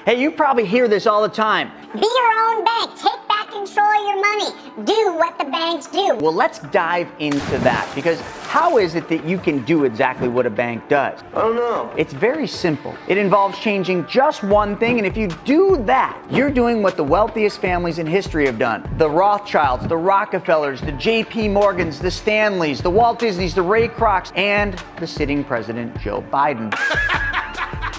Hey, you probably hear this all the time. Be your own bank. Take back control of your money. Do what the banks do. Well, let's dive into that, because how is it that you can do exactly what a bank does? I don't know. It's very simple. It involves changing just one thing, and if you do that, you're doing what the wealthiest families in history have done. The Rothschilds, the Rockefellers, the JP Morgans, the Stanleys, the Walt Disneys, the Ray Krocs, and the sitting president, Joe Biden.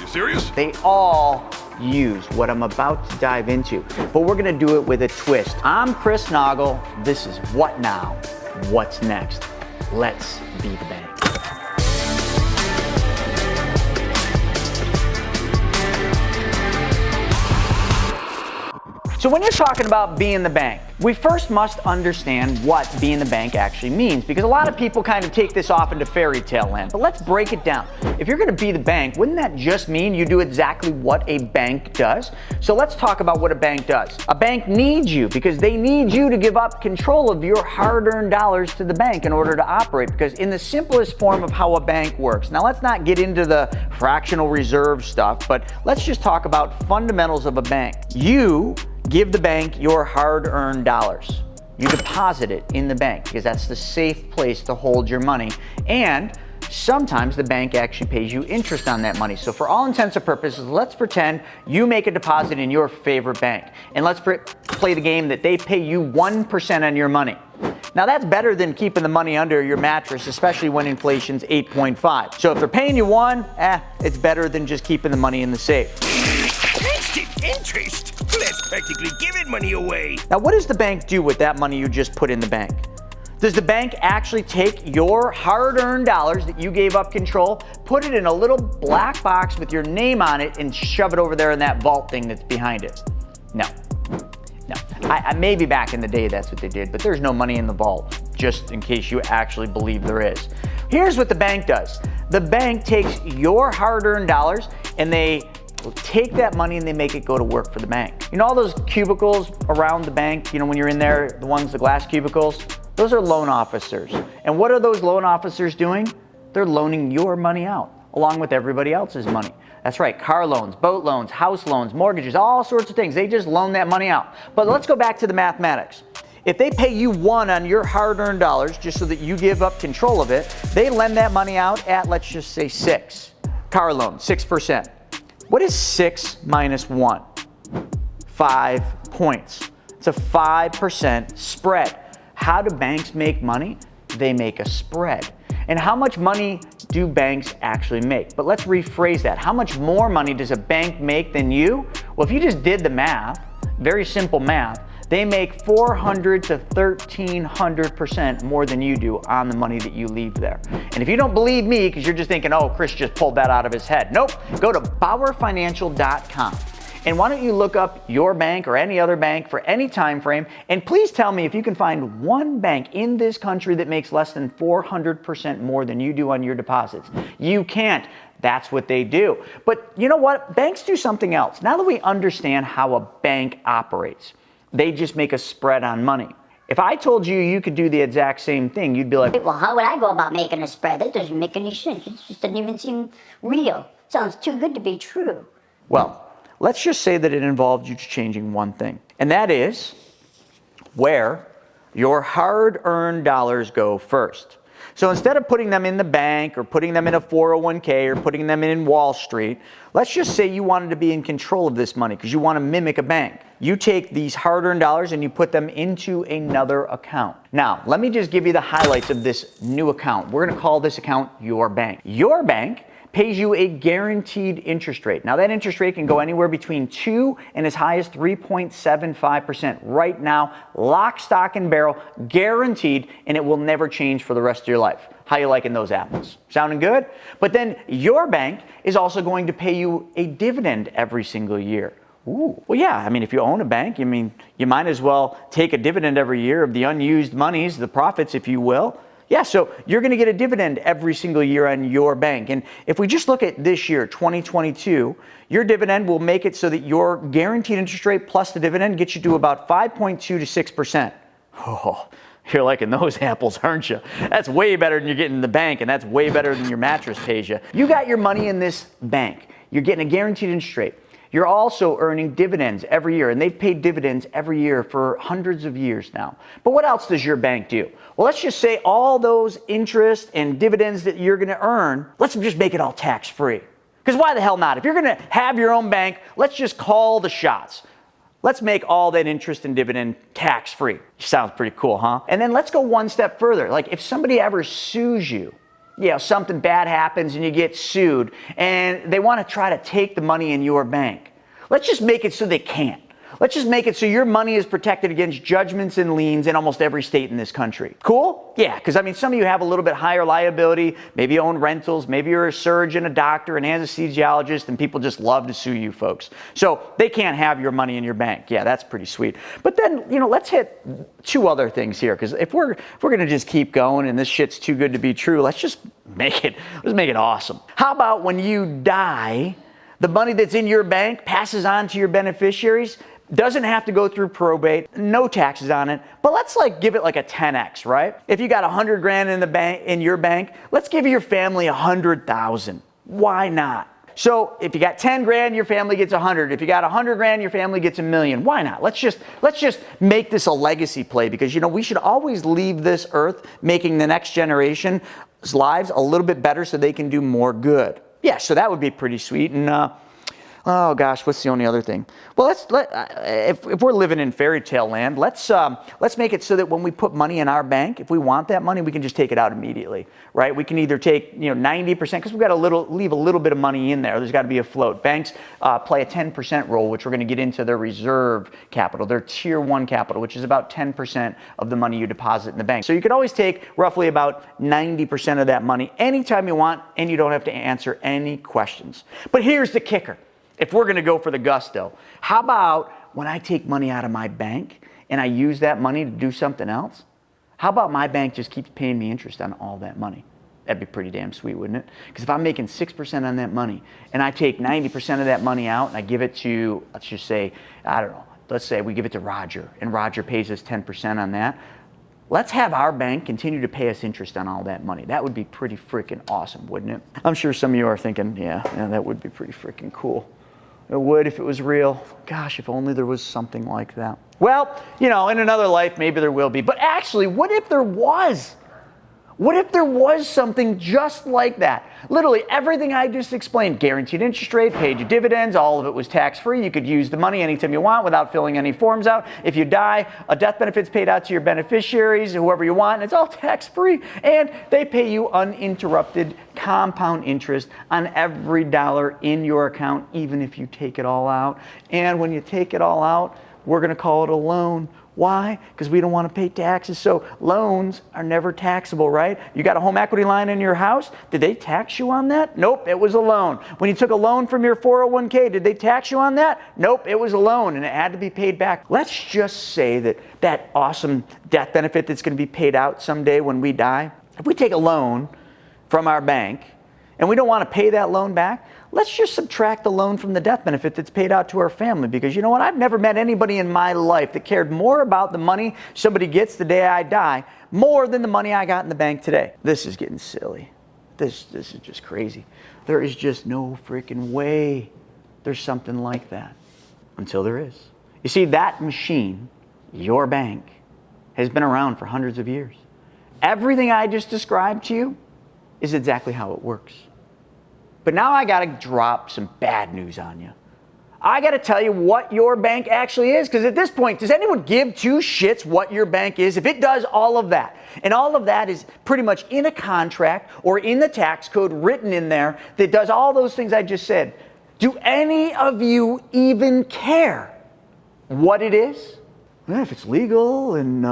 You serious? They all use what I'm about to dive into, but we're gonna do it with a twist. I'm Chris Naugle. This is What Now? What's next? Let's be the bank. So when you're talking about being the bank, we first must understand what being the bank actually means, because a lot of people kind of take this off into fairy tale land. But let's break it down. If you're going to be the bank, wouldn't that just mean you do exactly what a bank does? So let's talk about what a bank does. A bank needs you because they need you to give up control of your hard-earned dollars to the bank in order to operate, because in the simplest form of how a bank works. Now let's not get into the fractional reserve stuff, but let's just talk about fundamentals of a bank. You give the bank your hard-earned dollars. You deposit it in the bank because that's the safe place to hold your money. And sometimes the bank actually pays you interest on that money. So for all intents and purposes, let's pretend you make a deposit in your favorite bank. And let's play the game that they pay you 1% on your money. Now that's better than keeping the money under your mattress, especially when inflation's 8.5. So if they're paying you 1, it's better than just keeping the money in the safe. Instant interest? That's practically giving money away. Now, what does the bank do with that money you just put in the bank? Does the bank actually take your hard-earned dollars that you gave up control, put it in a little black box with your name on it, and shove it over there in that vault thing that's behind it? No. Maybe back in the day that's what they did, but there's no money in the vault, just in case you actually believe there is. Here's what the bank does. The bank takes your hard-earned dollars and they take that money and they make it go to work for the bank. You know all those cubicles around the bank, you know, when you're in there, the glass cubicles? Those are loan officers. And what are those loan officers doing? They're loaning your money out, along with everybody else's money. That's right, car loans, boat loans, house loans, mortgages, all sorts of things. They just loan that money out. But let's go back to the mathematics. If they pay you 1 on your hard-earned dollars just so that you give up control of it, they lend that money out at, let's just say 6. Car loan, 6%. What is 6 minus 1? 5 points. It's a 5% spread. How do banks make money? They make a spread. And how much money do banks actually make? But let's rephrase that. How much more money does a bank make than you? Well, if you just did the math, very simple math, they make 400 to 1,300% more than you do on the money that you leave there. And if you don't believe me, because you're just thinking, oh, Chris just pulled that out of his head. Nope, go to BauerFinancial.com. And why don't you look up your bank or any other bank for any time frame, and please tell me if you can find one bank in this country that makes less than 400% more than you do on your deposits. You can't. That's what they do. But you know what? Banks do something else. Now that we understand how a bank operates, they just make a spread on money. If I told you you could do the exact same thing, you'd be like, Well, how would I go about making a spread? That doesn't make any sense. It just doesn't even seem real. Sounds too good to be true. well, let's just say that it involved you changing one thing, and that is where your hard-earned dollars go first. So instead of putting them in the bank or putting them in a 401k or putting them in Wall Street, let's just say you wanted to be in control of this money because you want to mimic a bank. You take these hard-earned dollars and you put them into another account. Now, let me just give you the highlights of this new account. We're going to call this account Your Bank. Your Bank pays you a guaranteed interest rate. Now that interest rate can go anywhere between 2 and as high as 3.75% right now, lock, stock, and barrel, guaranteed, and it will never change for the rest of your life. How you liking those apples? Sounding good? But then your bank is also going to pay you a dividend every single year. Ooh. Well, yeah, I mean, if you own a bank, you might as well take a dividend every year of the unused monies, the profits, if you will. Yeah, so you're going to get a dividend every single year on your bank. And if we just look at this year, 2022, your dividend will make it so that your guaranteed interest rate plus the dividend gets you to about 5.2 to 6%. Oh, you're liking those apples, aren't you? That's way better than you're getting in the bank, and that's way better than your mattress pays you. You got your money in this bank. You're getting a guaranteed interest rate. you're also earning dividends every year, and they've paid dividends every year for hundreds of years now. But what else does your bank do? Well, let's just say all those interest and dividends that you're going to earn, let's just make it all tax-free. Because why the hell not? If you're going to have your own bank, let's just call the shots. Let's make all that interest and dividend tax-free. Sounds pretty cool, huh? And then let's go one step further. Like if somebody ever sues you, something bad happens and you get sued and they want to try to take the money in your bank. Let's just make it so they can't. Let's just make it so your money is protected against judgments and liens in almost every state in this country. Cool? Yeah, because I mean, some of you have a little bit higher liability, maybe you own rentals, maybe you're a surgeon, a doctor, an anesthesiologist, and people just love to sue you folks. So they can't have your money in your bank. Yeah, that's pretty sweet. But then, let's hit two other things here, because if we're going to just keep going and this shit's too good to be true, let's make it awesome. How about when you die, the money that's in your bank passes on to your beneficiaries? Doesn't have to go through probate, no taxes on it, but let's give it like a 10x, right? If you got 100 grand in your bank, let's give your family 100,000. Why not? So if you got 10 grand, your family gets 100. If you got 100 grand, your family gets $1 million. Why not? Let's just make this a legacy play, because we should always leave this earth making the next generation's lives a little bit better so they can do more good. Yeah, so that would be pretty sweet. And oh gosh, what's the only other thing? Well, if we're living in fairy tale land, let's make it so that when we put money in our bank, if we want that money, we can just take it out immediately, right? We can either take 90%, because we've got to leave a little bit of money in there. There's got to be a float. Banks play a 10% role, which we're going to get into their reserve capital, their tier 1 capital, which is about 10% of the money you deposit in the bank. So you could always take roughly about 90% of that money anytime you want, and you don't have to answer any questions. But here's the kicker. If we're going to go for the gusto, how about when I take money out of my bank and I use that money to do something else? How about my bank just keeps paying me interest on all that money? That'd be pretty damn sweet, wouldn't it? Because if I'm making 6% on that money and I take 90% of that money out and I give it to, let's just say, let's say we give it to Roger and Roger pays us 10% on that. Let's have our bank continue to pay us interest on all that money. That would be pretty freaking awesome, wouldn't it? I'm sure some of you are thinking, yeah, that would be pretty freaking cool. It would if it was real. Gosh, if only there was something like that. Well, in another life, maybe there will be. But actually, what if there was? What if there was something just like that? Literally everything I just explained, guaranteed interest rate, paid you dividends, all of it was tax-free. You could use the money anytime you want without filling any forms out. If you die, a death benefit's paid out to your beneficiaries, whoever you want, and it's all tax-free. And they pay you uninterrupted compound interest on every dollar in your account, even if you take it all out. And when you take it all out, we're going to call it a loan. Why? Because we don't want to pay taxes. So loans are never taxable, right? You got a home equity line in your house. Did they tax you on that? Nope, it was a loan. When you took a loan from your 401k, did they tax you on that? Nope, it was a loan and it had to be paid back. Let's just say that awesome death benefit that's going to be paid out someday when we die, if we take a loan from our bank and we don't want to pay that loan back, let's just subtract the loan from the death benefit that's paid out to our family, because you know what? I've never met anybody in my life that cared more about the money somebody gets the day I die more than the money I got in the bank today. This is getting silly. This is just crazy. There is just no freaking way there's something like that until there is. You see, that machine, your bank, has been around for hundreds of years. Everything I just described to you is exactly how it works. But now I got to drop some bad news on you. I got to tell you what your bank actually is, because at this point, does anyone give two shits what your bank is? If it does all of that, and all of that is pretty much in a contract or in the tax code written in there that does all those things I just said, do any of you even care what it is? Well, if it's legal and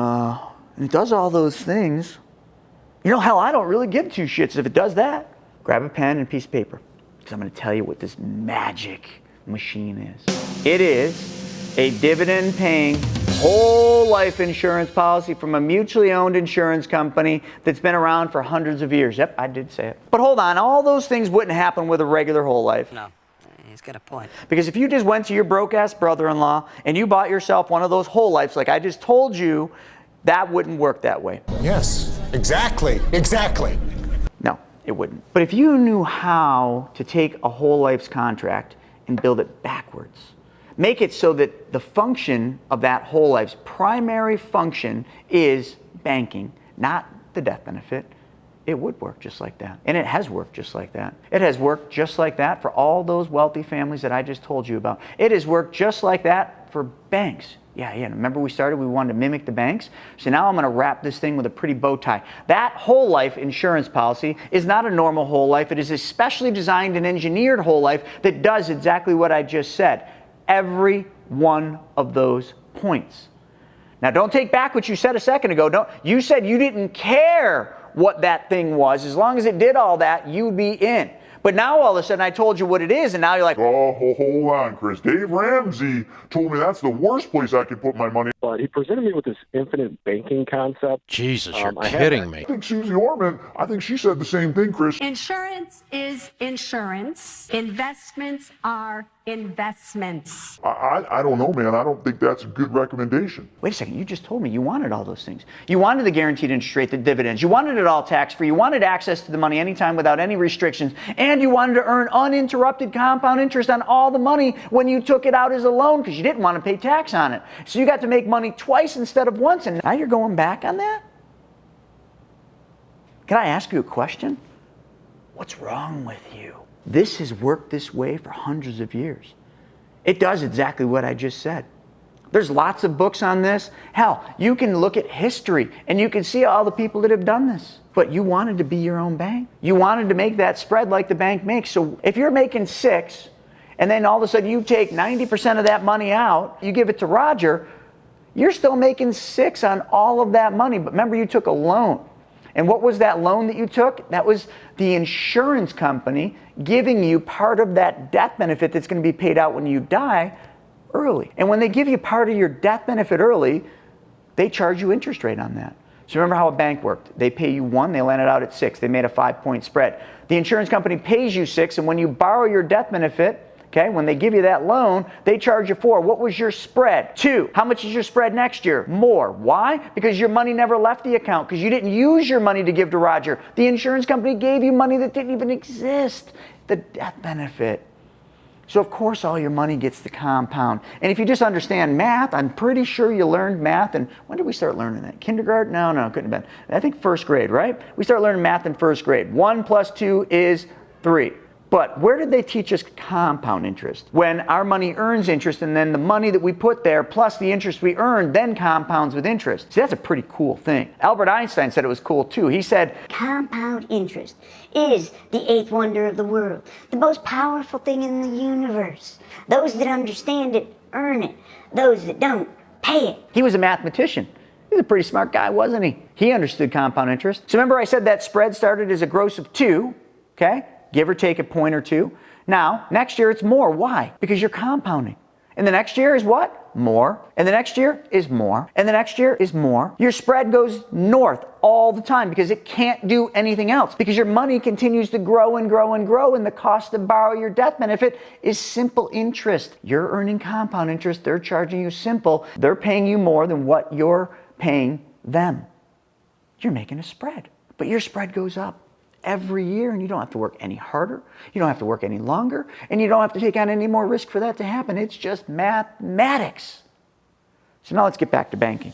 it does all those things, hell, I don't really give two shits if it does that. Grab a pen and a piece of paper, because I'm going to tell you what this magic machine is. It is a dividend-paying whole life insurance policy from a mutually owned insurance company that's been around for hundreds of years. Yep, I did say it. But hold on, all those things wouldn't happen with a regular whole life. No, he's got a point. Because if you just went to your broke-ass brother-in-law and you bought yourself one of those whole lives like I just told you, that wouldn't work that way. Yes, exactly. No, it wouldn't. But if you knew how to take a whole life's contract and build it backwards. Make it so that the function of that whole life's primary function is banking, not the death benefit. It would work just like that. And it has worked just like that. It has worked just like that for all those wealthy families that I just told you about. It has worked just like that for banks. Yeah. Remember we wanted to mimic the banks? So now I'm going to wrap this thing with a pretty bow tie. That whole life insurance policy is not a normal whole life. It is a specially designed and engineered whole life that does exactly what I just said. Every one of those points. Now don't take back what you said a second ago. You said you didn't care what that thing was. As long as it did all that, you'd be in. But now all of a sudden I told you what it is, and now you're like, Oh, hold on, Chris. Dave Ramsey told me that's the worst place I could put my money. But he presented me with this infinite banking concept. Jesus, you're kidding me. I think Susie Orman, I think she said the same thing, Chris. Insurance is insurance. Investments are investments. I don't know, man. I don't think that's a good recommendation. wait a second, you just told me you wanted all those things. You wanted the guaranteed interest rate, the dividends. You wanted it all tax-free. You wanted access to the money anytime without any restrictions. And you wanted to earn uninterrupted compound interest on all the money when you took it out as a loan because you didn't want to pay tax on it. So you got to make money twice instead of once, and now you're going back on that? Can I ask you a question? What's wrong with you? This has worked this way for hundreds of years. It does exactly what I just said. There's lots of books on this. Hell, you can look at history and you can see all the people that have done this. But you wanted to be your own bank. You wanted to make that spread like the bank makes. So if you're making 6 and then all of a sudden you take 90% of that money out, you give it to Roger, you're still making 6 on all of that money. But remember, you took a loan. And what was that loan that you took? That was the insurance company giving you part of that death benefit that's going to be paid out when you die early. And when they give you part of your death benefit early, they charge you interest rate on that. So remember how a bank worked. They pay you 1, they land it out at 6. They made a 5-point spread. The insurance company pays you 6, and when you borrow your death benefit, okay, when they give you that loan, they charge you 4. What was your spread? 2. How much is your spread next year? More. Why? Because your money never left the account, because you didn't use your money to give to Roger. The insurance company gave you money that didn't even exist, the death benefit. So of course all your money gets to compound. And if you just understand math, I'm pretty sure you learned math. And when did we start learning that? Kindergarten? No, couldn't have been. I think first grade, right? We start learning math in first grade. 1 + 2 is 3. But where did they teach us compound interest? When our money earns interest, and then the money that we put there plus the interest we earn then compounds with interest. See, that's a pretty cool thing. Albert Einstein said it was cool too. He said, Compound interest is the 8th wonder of the world, the most powerful thing in the universe. Those that understand it earn it. Those that don't, pay it. he was a mathematician. He was a pretty smart guy, wasn't he? He understood compound interest. So remember I said that spread started as a gross of 2, okay? Give or take a point or 2. Now, next year it's more. Why? Because you're compounding. And the next year is what? More. And the next year is more. And the next year is more. Your spread goes north all the time because it can't do anything else. Because your money continues to grow and grow and grow, and the cost to borrow your death benefit is simple interest. You're earning compound interest. They're charging you simple. They're paying you more than what you're paying them. You're making a spread. But your spread goes up every year, and you don't have to work any harder, you don't have to work any longer, and you don't have to take on any more risk for that to happen. It's just mathematics. So now let's get back to banking.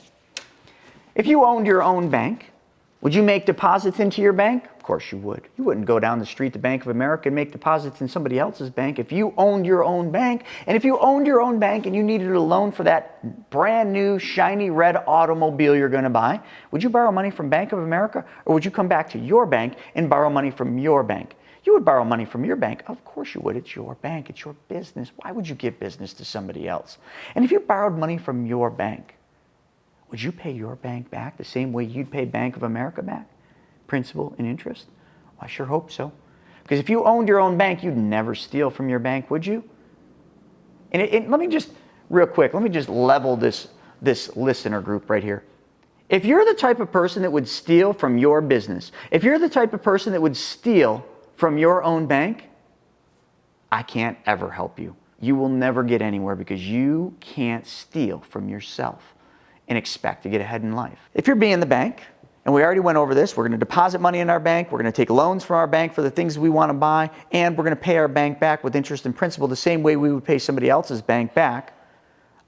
If you owned your own bank, would you make deposits into your bank? Of course you would. You wouldn't go down the street to Bank of America and make deposits in somebody else's bank if you owned your own bank. And if you owned your own bank and you needed a loan for that brand new shiny red automobile you're going to buy, would you borrow money from Bank of America, or would you come back to your bank and borrow money from your bank? You would borrow money from your bank. Of course you would. It's your bank. It's your business. Why would you give business to somebody else? And if you borrowed money from your bank, would you pay your bank back the same way you'd pay Bank of America back? Principal and interest? Well, I sure hope so. Because if you owned your own bank, you'd never steal from your bank, would you? And let me just, real quick, let me just level this listener group right here. If you're the type of person that would steal from your business, if you're the type of person that would steal from your own bank, I can't ever help you. You will never get anywhere because you can't steal from yourself and expect to get ahead in life. If you're being the bank And we already went over this. We're going to deposit money in our bank. We're going to take loans from our bank for the things we want to buy. And we're going to pay our bank back with interest and principal the same way we would pay somebody else's bank back.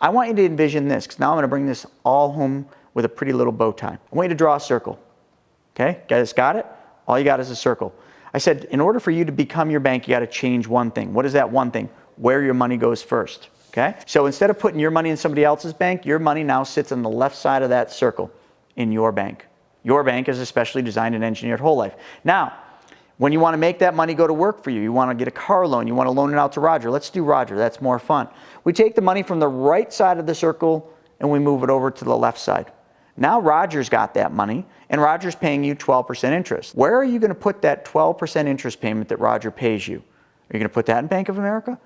I want you to envision this, because now I'm going to bring this all home with a pretty little bow tie. I want you to draw a circle. Okay? Guys, got it? All you got is a circle. I said, in order for you to become your bank, you got to change one thing. What is that one thing? Where your money goes first. Okay? So instead of putting your money in somebody else's bank, your money now sits on the left side of that circle in your bank. Your bank is especially designed and engineered whole life. Now, when you want to make that money go to work for you, you want to get a car loan, you want to loan it out to Roger. Let's do Roger. That's more fun. We take the money from the right side of the circle and we move it over to the left side. Now Roger's got that money and Roger's paying you 12% interest. Where are you going to put that 12% interest payment that Roger pays you? Are you going to put that in Bank of America?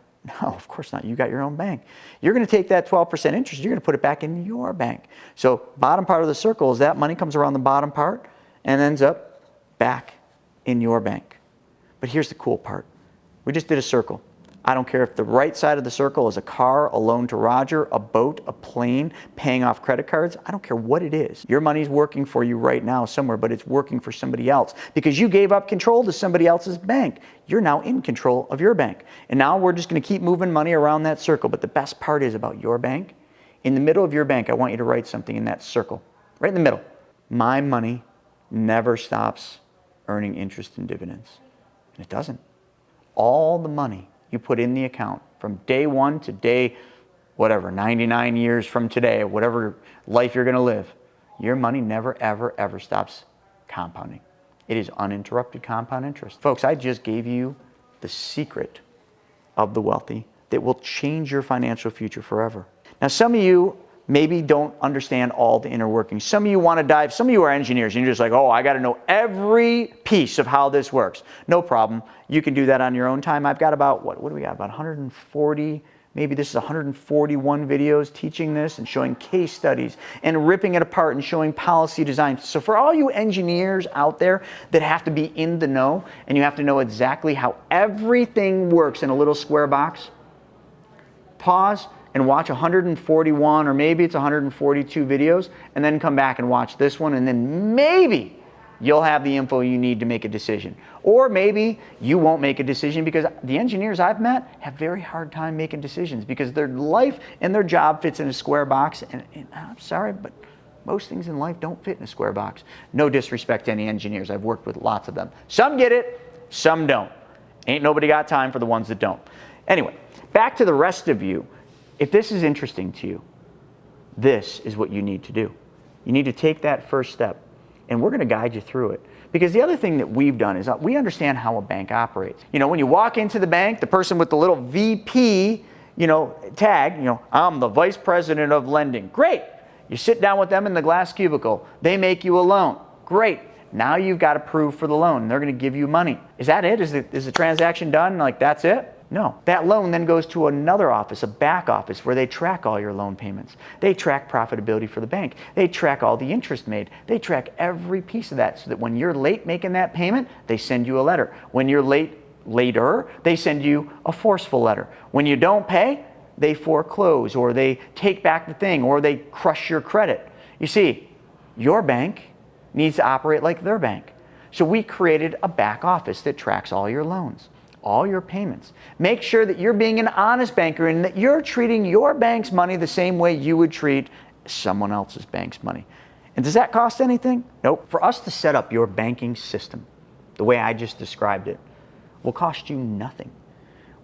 No, of course not. You got your own bank. You're going to take that 12% interest, you're going to put it back in your bank. So bottom part of the circle is that money comes around the bottom part and ends up back in your bank. But here's the cool part. We just did a circle. I don't care if the right side of the circle is a car, a loan to Roger, a boat, a plane, paying off credit cards. I don't care what it is. Your money's working for you right now somewhere, but it's working for somebody else because you gave up control to somebody else's bank. You're now in control of your bank. And now we're just going to keep moving money around that circle. But the best part is about your bank. In the middle of your bank, I want you to write something in that circle, right in the middle. My money never stops earning interest and dividends. And it doesn't. All the money you put in the account from day one to day, whatever, 99 years from today, whatever life you're going to live, your money never, ever, ever stops compounding. It is uninterrupted compound interest. Folks, I just gave you the secret of the wealthy that will change your financial future forever. Now, some of you maybe don't understand all the inner workings. Some of you want to dive, some of you are engineers and you're just like, oh, I got to know every piece of how this works. No problem. You can do that on your own time. I've got about, what do we got? About 140, maybe this is 141 videos teaching this and showing case studies and ripping it apart and showing policy design. So for all you engineers out there that have to be in the know and you have to know exactly how everything works in a little square box, pause and watch 141 or maybe it's 142 videos and then come back and watch this one and then maybe you'll have the info you need to make a decision. Or maybe you won't make a decision because the engineers I've met have very hard time making decisions because their life and their job fits in a square box and I'm sorry, but most things in life don't fit in a square box. No disrespect to any engineers. I've worked with lots of them. Some get it, some don't. Ain't nobody got time for the ones that don't. Anyway, back to the rest of you. If this is interesting to you, this is what you need to do. You need to take that first step, and we're going to guide you through it. Because the other thing that we've done is we understand how a bank operates. You know, when you walk into the bank, the person with the little VP, tag, I'm the vice president of lending. Great. You sit down with them in the glass cubicle. They make you a loan. Great. Now you've got to prove for the loan, and they're going to give you money. Is that it? Is the transaction done? Like, that's it? No. That loan then goes to another office, a back office, where they track all your loan payments. They track profitability for the bank. They track all the interest made. They track every piece of that so that when you're late making that payment, they send you a letter. When you're later, they send you a forceful letter. When you don't pay, they foreclose or they take back the thing or they crush your credit. You see, your bank needs to operate like their bank. So we created a back office that tracks all your loans, all your payments. Make sure that you're being an honest banker and that you're treating your bank's money the same way you would treat someone else's bank's money. And does that cost anything? Nope. For us to set up your banking system the way I just described it will cost you nothing.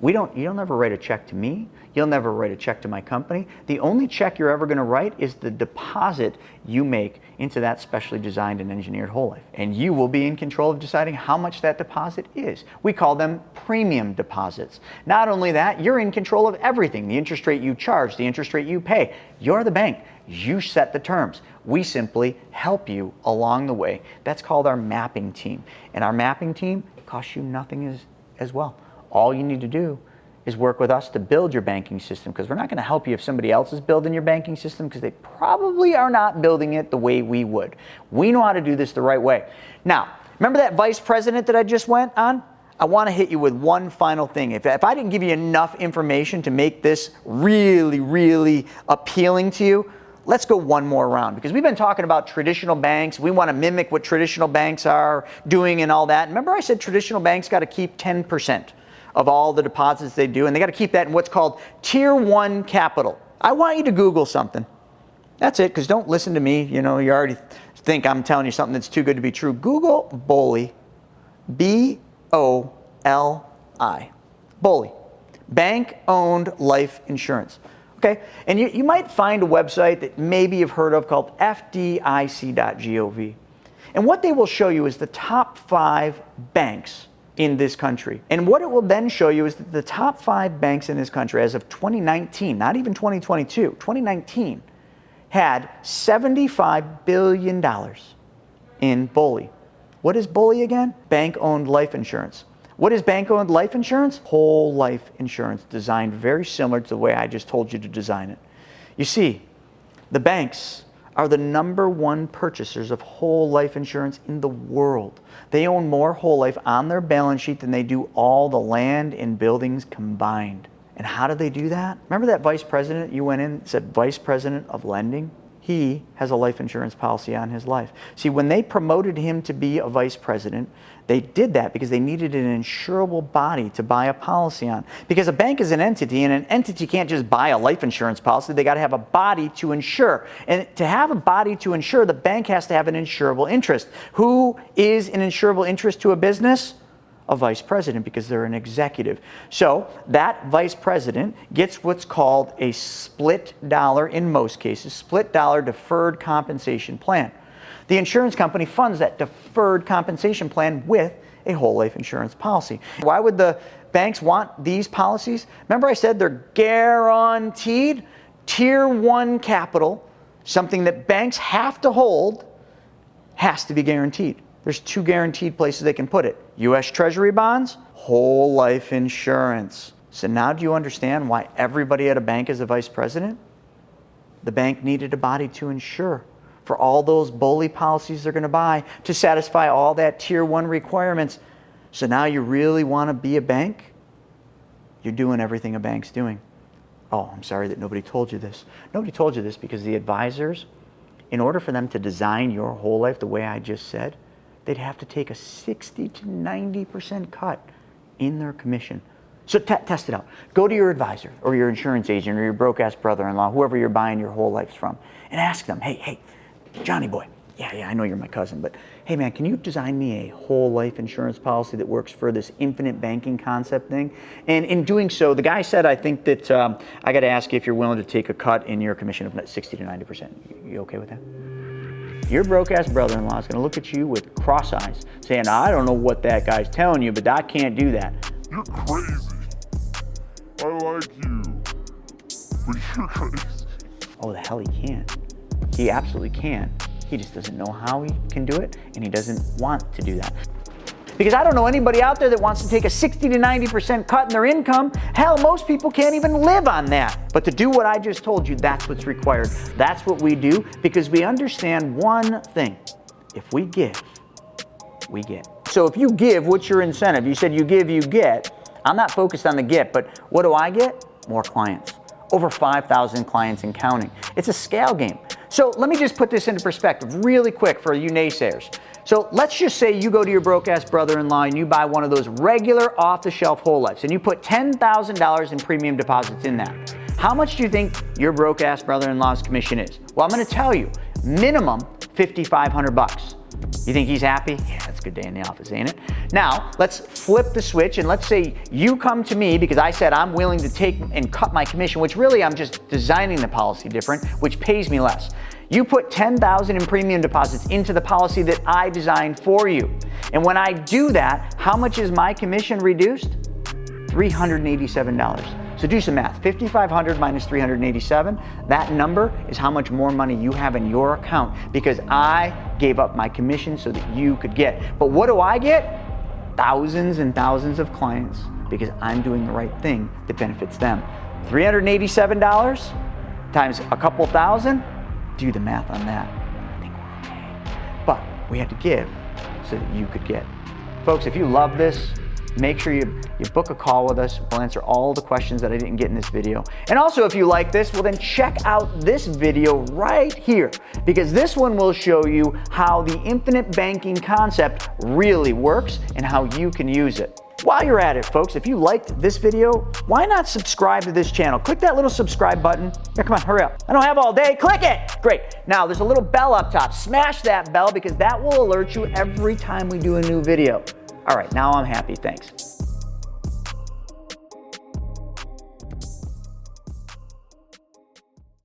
You'll never write a check to me. You'll never write a check to my company. The only check you're ever going to write is the deposit you make into that specially designed and engineered whole life. And you will be in control of deciding how much that deposit is. We call them premium deposits. Not only that, you're in control of everything. The interest rate you charge, the interest rate you pay. You're the bank. You set the terms. We simply help you along the way. That's called our mapping team. And our mapping team costs you nothing as well. All you need to do is work with us to build your banking system, because we're not going to help you if somebody else is building your banking system, because they probably are not building it the way we would. We know how to do this the right way. Now, remember that vice president that I just went on? I want to hit you with one final thing. If I didn't give you enough information to make this really, really appealing to you, let's go one more round, because we've been talking about traditional banks. We want to mimic what traditional banks are doing and all that. Remember I said traditional banks got to keep 10% of all the deposits they do, and they got to keep that in what's called Tier 1 capital. I want you to Google something. That's it, because don't listen to me. You know, you already think I'm telling you something that's too good to be true. Google BOLI, B-O-L-I, BOLI, bank-owned life insurance. Okay, and you might find a website that maybe you've heard of called FDIC.gov. And what they will show you is the top 5 banks in this country. And what it will then show you is that the top 5 banks in this country as of 2019, not even 2022, 2019, had $75 billion in BOLI. What is BOLI again? Bank-owned life insurance. What is bank-owned life insurance? Whole life insurance, designed very similar to the way I just told you to design it. You see, the banks are the #1 purchasers of whole life insurance in the world. They own more whole life on their balance sheet than they do all the land and buildings combined. And how do they do that? Remember that vice president you went in and said vice president of lending? He has a life insurance policy on his life. See, when they promoted him to be a vice president, they did that because they needed an insurable body to buy a policy on. Because a bank is an entity, and an entity can't just buy a life insurance policy. They got to have a body to insure. And to have a body to insure, the bank has to have an insurable interest. Who is an insurable interest to a business? A vice president, because they're an executive. So that vice president gets what's called a split dollar, in most cases, split dollar deferred compensation plan. The insurance company funds that deferred compensation plan with a whole life insurance policy. Why would the banks want these policies? Remember I said they're guaranteed. Tier 1 capital, something that banks have to hold, has to be guaranteed. There's 2 guaranteed places they can put it. U.S. Treasury bonds, whole life insurance. So now do you understand why everybody at a bank is a vice president? The bank needed a body to insure for all those BOLI policies they're going to buy to satisfy all that Tier 1 requirements. So now you really want to be a bank? You're doing everything a bank's doing. Oh, I'm sorry that nobody told you this. Nobody told you this because the advisors, in order for them to design your whole life the way I just said, they'd have to take a 60 to 90% cut in their commission. So test it out. Go to your advisor or your insurance agent or your broke-ass brother-in-law, whoever you're buying your whole life from, and ask them, hey, Johnny boy, yeah, I know you're my cousin, but hey man, can you design me a whole life insurance policy that works for this infinite banking concept thing? And in doing so, the guy said, I think that I got to ask you if you're willing to take a cut in your commission of 60 to 90%. You okay with that? Your broke-ass brother-in-law is going to look at you with cross eyes, saying, I don't know what that guy's telling you, but I can't do that. You're crazy. I like you, but you're crazy. Oh, the hell he can. He absolutely can. He just doesn't know how he can do it, and he doesn't want to do that. Because I don't know anybody out there that wants to take a 60 to 90% cut in their income. Hell, most people can't even live on that. But to do what I just told you, that's what's required. That's what we do, because we understand one thing. If we give, we get. So if you give, what's your incentive? You said you give, you get. I'm not focused on the get, but what do I get? More clients. Over 5,000 clients and counting. It's a scale game. So let me just put this into perspective really quick for you naysayers. So let's just say you go to your broke-ass brother-in-law and you buy one of those regular off-the-shelf whole lives and you put $10,000 in premium deposits in that. How much do you think your broke-ass brother-in-law's commission is? Well, I'm gonna tell you, minimum $5,500. You think he's happy? Yeah, that's a good day in the office, ain't it? Now, let's flip the switch and let's say you come to me because I said I'm willing to take and cut my commission, which really I'm just designing the policy different, which pays me less. You put $10,000 in premium deposits into the policy that I designed for you. And when I do that, how much is my commission reduced? $387. So do some math. 5,500 minus 387, that number is how much more money you have in your account because I gave up my commission so that you could get. But what do I get? Thousands and thousands of clients because I'm doing the right thing that benefits them. $387 times a couple thousand, do the math on that. I think we're okay. But we had to give so that you could get. Folks, if you love this, make sure you book a call with us. We'll answer all the questions that I didn't get in this video. And also, if you like this, well then check out this video right here, because this one will show you how the infinite banking concept really works and how you can use it. While you're at it, folks, if you liked this video, why not subscribe to this channel? Click that little subscribe button. Yeah, come on, hurry up. I don't have all day. Click it. Great. Now, there's a little bell up top. Smash that bell because that will alert you every time we do a new video. All right, now I'm happy. Thanks.